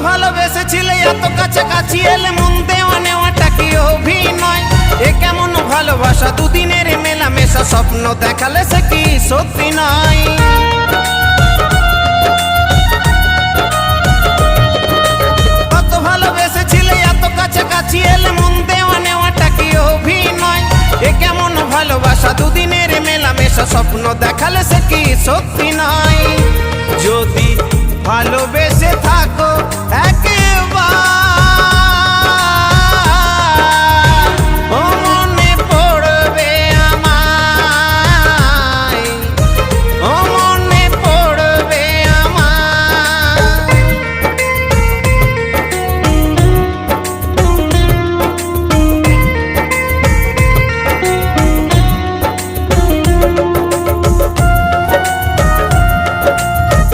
ভালোবেসেছিলে এত কাছাকাছি এলে মন দেওয়া নেওয়াটা কি অভিনয়? এ কেমন ভালোবাসা, দুদিনের মেলামেশা, স্বপ্ন দেখালে সে কি সত্যি নয়? কত ভালোবেসেছিলে এত কাছাকাছি এলে মন দেওয়া নেওয়াটা কি অভিনয়? এ কেমন ভালোবাসা, দুদিনের মেলামেশা, স্বপ্ন দেখালে সে কি সত্যি নয়? যদি ভালো